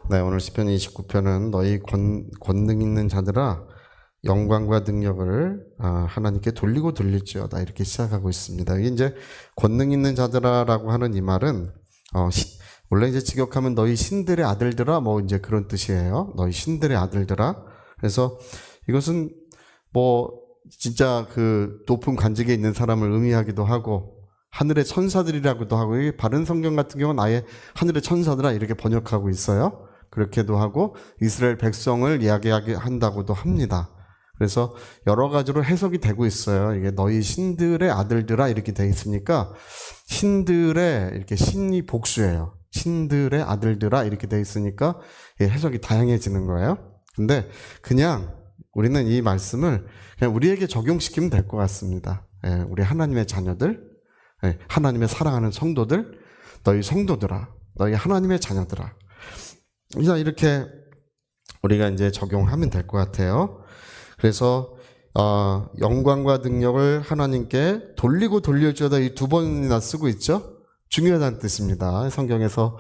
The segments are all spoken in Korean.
네, 오늘 시편 29편은 너희 권능 있는 자들아 영광과 능력을 하나님께 돌리고 돌릴지어다 이렇게 시작하고 있습니다. 이게 이제 권능 있는 자들아라고 하는 이 말은 원래 이제 직역하면 너희 신들의 아들들아 뭐 이제 그런 뜻이에요. 너희 신들의 아들들아. 그래서 이것은 뭐 진짜 그 높은 관직에 있는 사람을 의미하기도 하고 하늘의 천사들이라고도 하고, 이 바른 성경 같은 경우는 아예 하늘의 천사들아 이렇게 번역하고 있어요. 그렇게도 하고 이스라엘 백성을 이야기한다고도 합니다. 그래서 여러 가지로 해석이 되고 있어요. 이게 너희 신들의 아들들아 이렇게 돼 있으니까 신들의 이렇게 신이 복수예요. 신들의 아들들아 이렇게 돼 있으니까 해석이 다양해지는 거예요. 근데 그냥 우리는 이 말씀을 그냥 우리에게 적용시키면 될 것 같습니다. 우리 하나님의 자녀들, 하나님의 사랑하는 성도들, 너희 성도들아, 너희 하나님의 자녀들아. 이렇게 우리가 이제 적용하면 될 것 같아요. 그래서 영광과 능력을 하나님께 돌리고 돌릴지어다 이 두 번이나 쓰고 있죠. 중요하다는 뜻입니다. 성경에서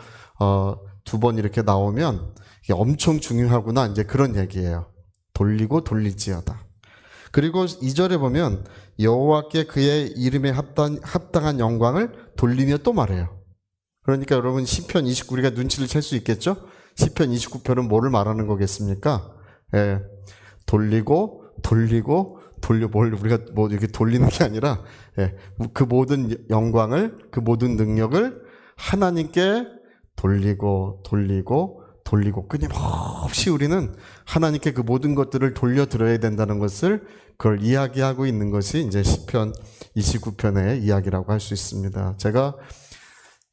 두 번 이렇게 나오면 이게 엄청 중요하구나 이제 그런 얘기예요. 돌리고 돌릴지어다. 그리고 2절에 보면 여호와께 그의 이름에 합당한 영광을 돌리며 또 말해요. 그러니까 여러분 시편 29 우리가 눈치를 챌 수 있겠죠? 시편 29편은 뭐를 말하는 거겠습니까? 돌리고 뭘 우리가 뭐 이렇게 돌리는 게 아니라 그 모든 영광을, 그 모든 능력을 하나님께 돌리고 끊임없이 우리는 하나님께 그 모든 것들을 돌려드려야 된다는 것을 그걸 이야기하고 있는 것이 이제 시편 29편의 이야기라고 할 수 있습니다. 제가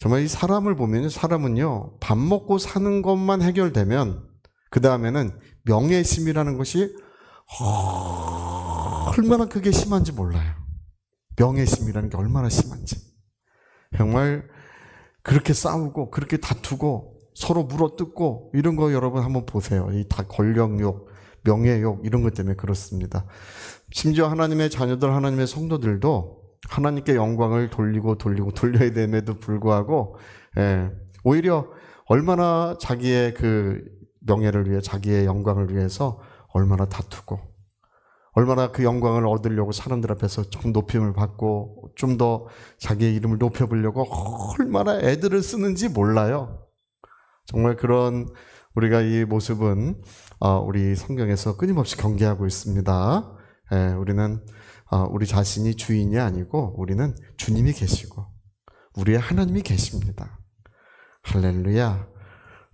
정말 이 사람을 보면 사람은요 밥 먹고 사는 것만 해결되면 그 다음에는 명예심이라는 것이 얼마나 그게 심한지 몰라요. 명예심이라는 게 얼마나 심한지. 정말 그렇게 싸우고 그렇게 다투고 서로 물어뜯고 이런 거 여러분 한번 보세요. 이 다 권력욕, 명예욕 이런 것 때문에 그렇습니다. 심지어 하나님의 자녀들, 하나님의 성도들도 하나님께 영광을 돌려야 됨에도 불구하고 오히려 얼마나 자기의 그 명예를 위해, 자기의 영광을 위해서 얼마나 다투고 얼마나 그 영광을 얻으려고 사람들 앞에서 조금 높임을 받고 좀 더 자기의 이름을 높여보려고 얼마나 애들을 쓰는지 몰라요. 정말 그런 우리가 이 모습은 우리 성경에서 끊임없이 경계하고 있습니다. 우리는 우리 자신이 주인이 아니고 우리는 주님이 계시고 우리의 하나님이 계십니다. 할렐루야.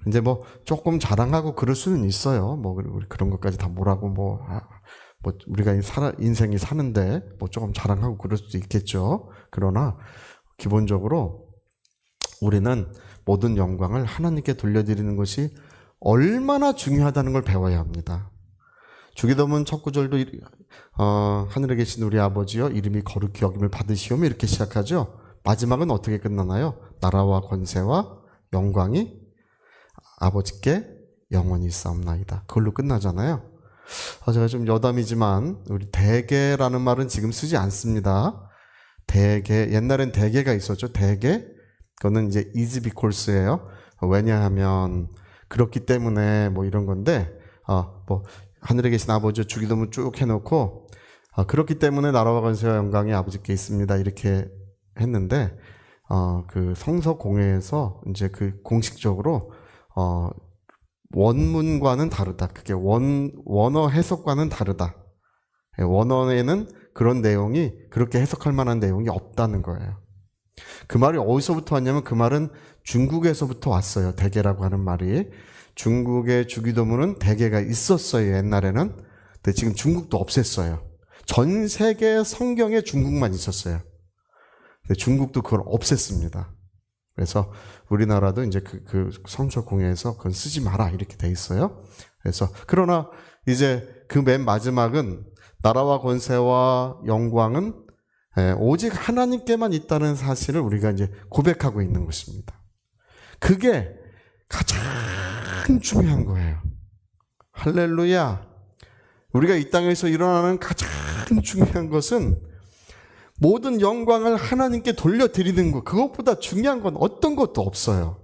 이제 뭐 조금 자랑하고 그럴 수는 있어요. 뭐 우리 그런 것까지 다 뭐라고 뭐 우리가 인생이 사는데 뭐 조금 자랑하고 그럴 수도 있겠죠. 그러나 기본적으로 우리는 모든 영광을 하나님께 돌려드리는 것이 얼마나 중요하다는 걸 배워야 합니다. 주기도문 첫 구절도 하늘에 계신 우리 아버지여 이름이 거룩히 여김을 받으시오며 이렇게 시작하죠. 마지막은 어떻게 끝나나요? 나라와 권세와 영광이 아버지께 영원히 있사옵나이다. 그걸로 끝나잖아요. 제가 좀 여담이지만 우리 대개라는 말은 지금 쓰지 않습니다. 대개, 옛날엔 대개가 있었죠. 대개. 그거는 이제 is because예요. 왜냐하면 그렇기 때문에 뭐 이런 건데 뭐 하늘에 계신 아버지 주기도문 쭉 해놓고 그렇기 때문에 나라와 권세와 영광이 아버지께 있습니다. 이렇게 했는데 그 성서 공회에서 이제 그 공식적으로 원문과는 다르다. 그게 원어 해석과는 다르다. 원어에는 그런 내용이 그렇게 해석할 만한 내용이 없다는 거예요. 그 말이 어디서부터 왔냐면 그 말은 중국에서부터 왔어요. 대개라고 하는 말이. 중국의 주기도문은 대개가 있었어요. 옛날에는. 근데 지금 중국도 없앴어요. 전 세계 성경에 중국만 있었어요. 근데 중국도 그걸 없앴습니다. 그래서 우리나라도 이제 그 성서 공회에서 그건 쓰지 마라 이렇게 돼 있어요. 그래서 그러나 이제 그 맨 마지막은 나라와 권세와 영광은 오직 하나님께만 있다는 사실을 우리가 이제 고백하고 있는 것입니다. 그게 가장 중요한 거예요. 할렐루야. 우리가 이 땅에서 일어나는 가장 중요한 것은 모든 영광을 하나님께 돌려드리는 것, 그것보다 중요한 건 어떤 것도 없어요.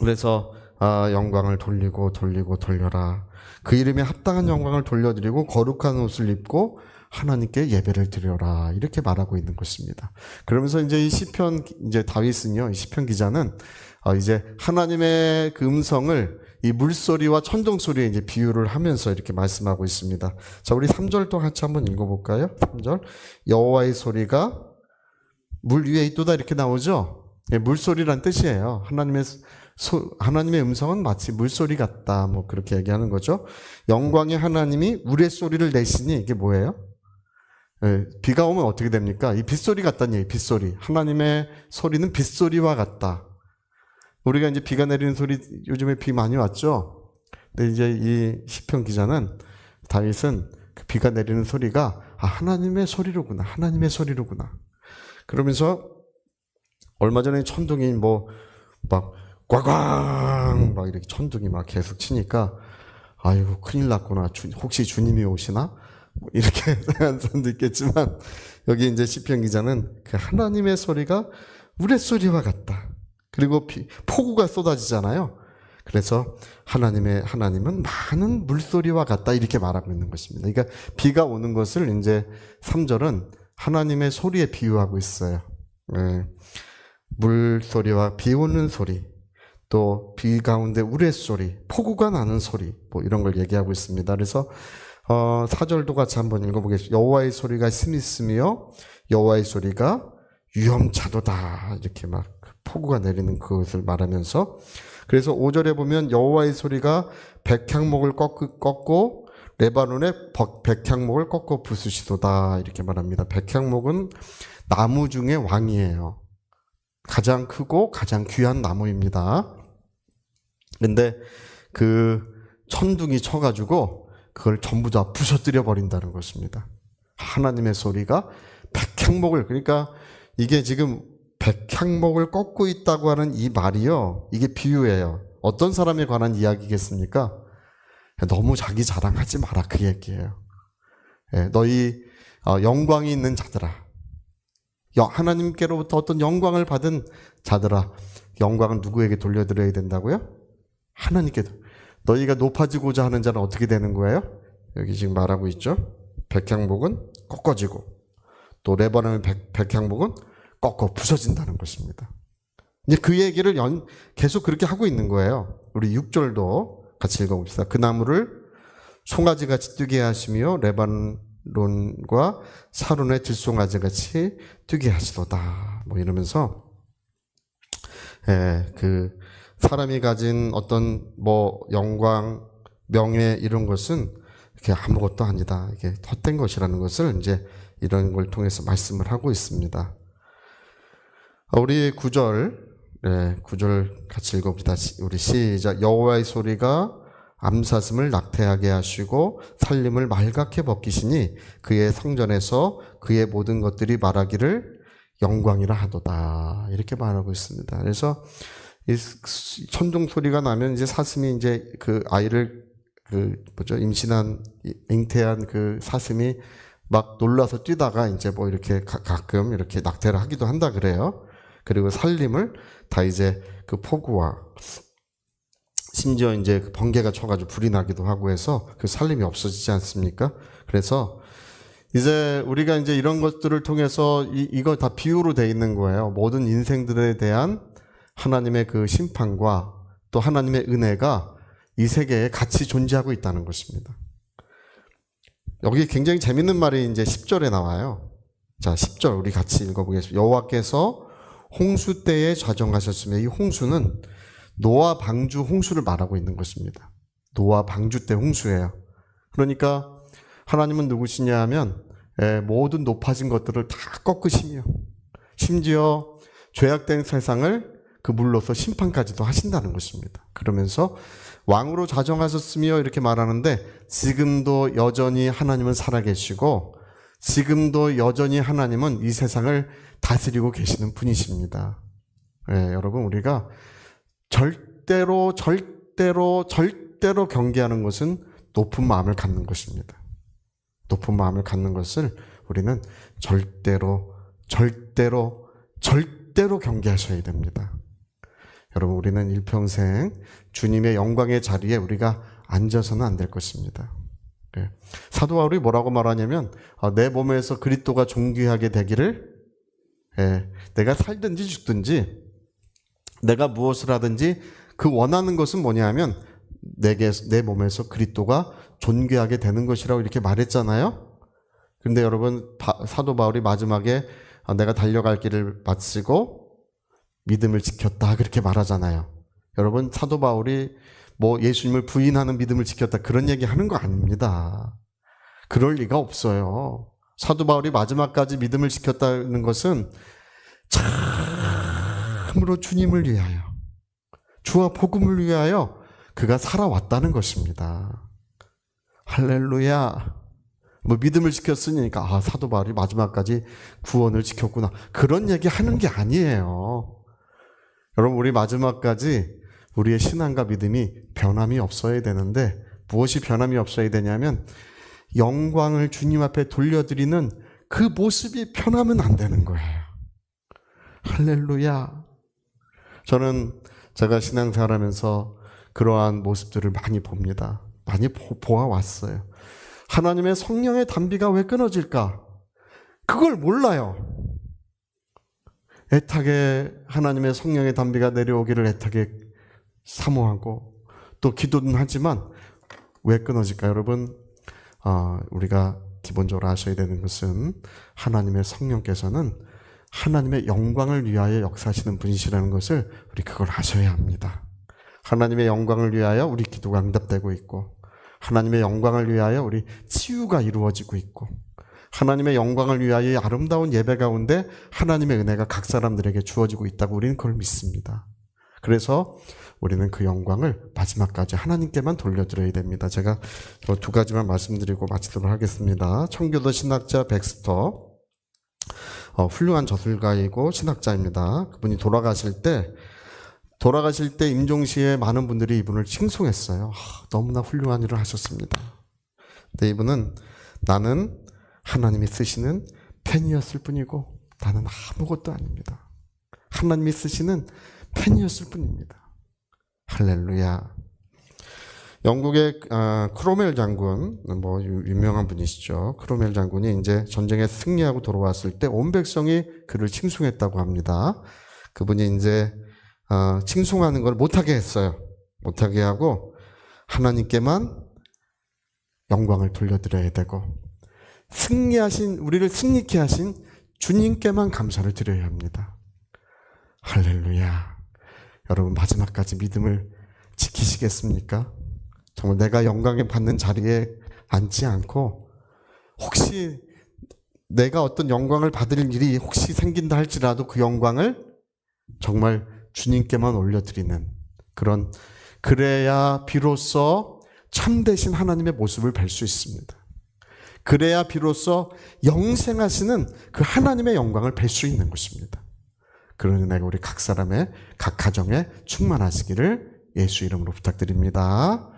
그래서 영광을 돌리고 돌려라. 그 이름에 합당한 영광을 돌려드리고 거룩한 옷을 입고 하나님께 예배를 드려라. 이렇게 말하고 있는 것입니다. 그러면서 이제 이 시편, 이제 다윗은요, 이 시편 기자는 이제 하나님의 그 음성을 이 물소리와 천둥소리에 이제 비유를 하면서 이렇게 말씀하고 있습니다. 자, 우리 3절도 같이 한번 읽어볼까요? 3절. 여호와의 소리가 물 위에 있도다 이렇게 나오죠? 예, 물소리란 뜻이에요. 하나님의 음성은 마치 물소리 같다. 뭐 그렇게 얘기하는 거죠. 영광의 하나님이 우레소리를 내시니 이게 뭐예요? 예, 비가 오면 어떻게 됩니까? 이 빗소리 같다는 얘기, 빗소리. 하나님의 소리는 빗소리와 같다. 우리가 이제 비가 내리는 소리, 요즘에 비 많이 왔죠? 근데 이제 이 시편 기자는, 다윗은 그 비가 내리는 소리가, 하나님의 소리로구나. 하나님의 소리로구나. 그러면서 얼마 전에 천둥이 막 꽝꽝 막 이렇게 천둥이 막 계속 치니까 아이고 큰일 났구나. 혹시 주님이 오시나? 이렇게 생각하는 사람도 있겠지만 여기 이제 시편 기자는 그 하나님의 소리가 우레소리와 같다. 그리고 폭우가 쏟아지잖아요. 그래서 하나님은 많은 물소리와 같다 이렇게 말하고 있는 것입니다. 그러니까 비가 오는 것을 이제 3절은 하나님의 소리에 비유하고 있어요. 네. 물소리와 비 오는 소리, 또 비 가운데 우레소리, 폭우가 나는 소리, 뭐 이런 걸 얘기하고 있습니다. 그래서 4절도 같이 한번 읽어보겠습니다. 여호와의 소리가 심있으며 여호와의 소리가 위험차도다. 이렇게 막 폭우가 내리는 그것을 말하면서, 그래서 5절에 보면 여호와의 소리가 백향목을 꺾고 레바논의 백향목을 꺾고 부수시도다. 이렇게 말합니다. 백향목은 나무 중에 왕이에요. 가장 크고 가장 귀한 나무입니다. 근데 그 천둥이 쳐가지고 그걸 전부 다 부셔뜨려 버린다는 것입니다. 하나님의 소리가 백향목을, 그러니까 이게 지금 백향목을 꺾고 있다고 하는 이 말이요, 이게 비유예요. 어떤 사람에 관한 이야기겠습니까? 너무 자기 자랑하지 마라, 그 얘기예요. 너희 영광이 있는 자들아, 하나님께로부터 어떤 영광을 받은 자들아, 영광은 누구에게 돌려드려야 된다고요? 하나님께. 너희가 높아지고자 하는 자는 어떻게 되는 거예요? 여기 지금 말하고 있죠. 백향목은 꺾어지고 또 레바논의 백향목은 꺾어 부서진다는 것입니다. 이제 그 얘기를 계속 그렇게 하고 있는 거예요. 우리 6절도 같이 읽어봅시다. 그 나무를 송아지같이 뛰게 하시며 레바논과 사론의 들송아지같이 뛰게 하시도다. 뭐 이러면서 그 사람이 가진 어떤 영광, 명예 이런 것은 이렇게 아무것도 아니다. 이게 헛된 것이라는 것을 이제 이런 걸 통해서 말씀을 하고 있습니다. 우리 9절 같이 읽어봅시다. 우리 시작. 여호와의 소리가 암사슴을 낙태하게 하시고 살림을 말갛게 벗기시니 그의 성전에서 그의 모든 것들이 말하기를 영광이라 하도다. 이렇게 말하고 있습니다. 그래서 이 천둥 소리가 나면 이제 사슴이 이제 그 아이를 임신한, 잉태한 그 사슴이 막 놀라서 뛰다가 이제 이렇게 가끔 이렇게 낙태를 하기도 한다 그래요. 그리고 살림을 다 이제 그 폭우와 심지어 이제 그 번개가 쳐가지고 불이 나기도 하고 해서 그 살림이 없어지지 않습니까? 그래서 이제 우리가 이제 이런 것들을 통해서 이거 다 비유로 돼 있는 거예요. 모든 인생들에 대한 하나님의 그 심판과 또 하나님의 은혜가 이 세계에 같이 존재하고 있다는 것입니다. 여기 굉장히 재밌는 말이 이제 10절에 나와요. 자, 10절 우리 같이 읽어보겠습니다. 여호와께서 홍수 때에 좌정하셨으며, 이 홍수는 노아 방주 홍수를 말하고 있는 것입니다. 노아 방주 때 홍수예요. 그러니까 하나님은 누구시냐 하면 모든 높아진 것들을 다 꺾으시며 심지어 죄악된 세상을 그 물로서 심판까지도 하신다는 것입니다. 그러면서 왕으로 좌정하셨으며 이렇게 말하는데, 지금도 여전히 하나님은 살아계시고 지금도 여전히 하나님은 이 세상을 다스리고 계시는 분이십니다. 여러분, 우리가 절대로 경계하는 것은 높은 마음을 갖는 것입니다. 높은 마음을 갖는 것을 우리는 절대로 경계하셔야 됩니다. 여러분, 우리는 일평생 주님의 영광의 자리에 우리가 앉아서는 안 될 것입니다. 사도 바울이 뭐라고 말하냐면 내 몸에서 그리스도가 존귀하게 되기를, 내가 살든지 죽든지 내가 무엇을 하든지 그 원하는 것은 뭐냐면 내 몸에서 그리스도가 존귀하게 되는 것이라고 이렇게 말했잖아요. 그런데 여러분, 사도 바울이 마지막에 내가 달려갈 길을 마치고 믿음을 지켰다 그렇게 말하잖아요. 여러분, 사도 바울이 뭐 예수님을 부인하는 믿음을 지켰다 그런 얘기 하는 거 아닙니다. 그럴 리가 없어요. 사도 바울이 마지막까지 믿음을 지켰다는 것은 참으로 주님을 위하여, 주와 복음을 위하여 그가 살아왔다는 것입니다. 할렐루야. 뭐 믿음을 지켰으니까 사도 바울이 마지막까지 구원을 지켰구나 그런 얘기 하는 게 아니에요. 여러분, 우리 마지막까지 우리의 신앙과 믿음이 변함이 없어야 되는데, 무엇이 변함이 없어야 되냐면 영광을 주님 앞에 돌려드리는 그 모습이 변하면 안 되는 거예요. 할렐루야. 저는 제가 신앙생활하면서 그러한 모습들을 많이 봅니다. 많이 보아왔어요. 하나님의 성령의 단비가 왜 끊어질까? 그걸 몰라요. 애타게 하나님의 성령의 단비가 내려오기를 애타게 사모하고 또 기도는 하지만 왜 끊어질까? 여러분, 우리가 기본적으로 아셔야 되는 것은 하나님의 성령께서는 하나님의 영광을 위하여 역사하시는 분이시라는 것을 우리 그걸 아셔야 합니다. 하나님의 영광을 위하여 우리 기도가 응답되고 있고, 하나님의 영광을 위하여 우리 치유가 이루어지고 있고, 하나님의 영광을 위하여 아름다운 예배 가운데 하나님의 은혜가 각 사람들에게 주어지고 있다고 우리는 그걸 믿습니다. 그래서 우리는 그 영광을 마지막까지 하나님께만 돌려드려야 됩니다. 제가 두 가지만 말씀드리고 마치도록 하겠습니다. 청교도 신학자 백스터, 훌륭한 저술가이고 신학자입니다. 그분이 돌아가실 때 임종시에 많은 분들이 이분을 칭송했어요. 너무나 훌륭한 일을 하셨습니다. 근데 이분은 나는 하나님이 쓰시는 펜이었을 뿐이고 나는 아무것도 아닙니다. 하나님이 쓰시는 펜이었을 뿐입니다. 할렐루야. 영국의 크로멜 장군, 뭐 유명한 분이시죠. 크로멜 장군이 이제 전쟁에 승리하고 돌아왔을 때 온 백성이 그를 칭송했다고 합니다. 그분이 이제 칭송하는 걸 못하게 했어요. 못하게 하고 하나님께만 영광을 돌려드려야 되고, 우리를 승리케 하신 주님께만 감사를 드려야 합니다. 할렐루야. 여러분, 마지막까지 믿음을 지키시겠습니까? 정말 내가 영광을 받는 자리에 앉지 않고, 혹시 내가 어떤 영광을 받을 일이 혹시 생긴다 할지라도 그 영광을 정말 주님께만 올려드리는 그래야 비로소 참되신 하나님의 모습을 뵐 수 있습니다. 그래야 비로소 영생하시는 그 하나님의 영광을 뵐 수 있는 것입니다. 그런 은혜가 우리 각 사람의 각 가정에 충만하시기를 예수 이름으로 부탁드립니다.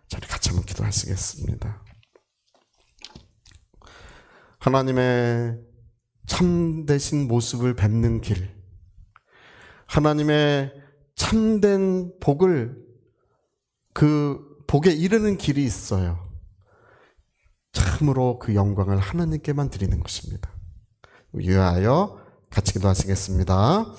자, 우리 같이 한번 기도하시겠습니다. 하나님의 참되신 모습을 뵙는 길, 하나님의 참된 그 복에 이르는 길이 있어요. 참으로 그 영광을 하나님께만 드리는 것입니다. 위하여 같이 기도하시겠습니다.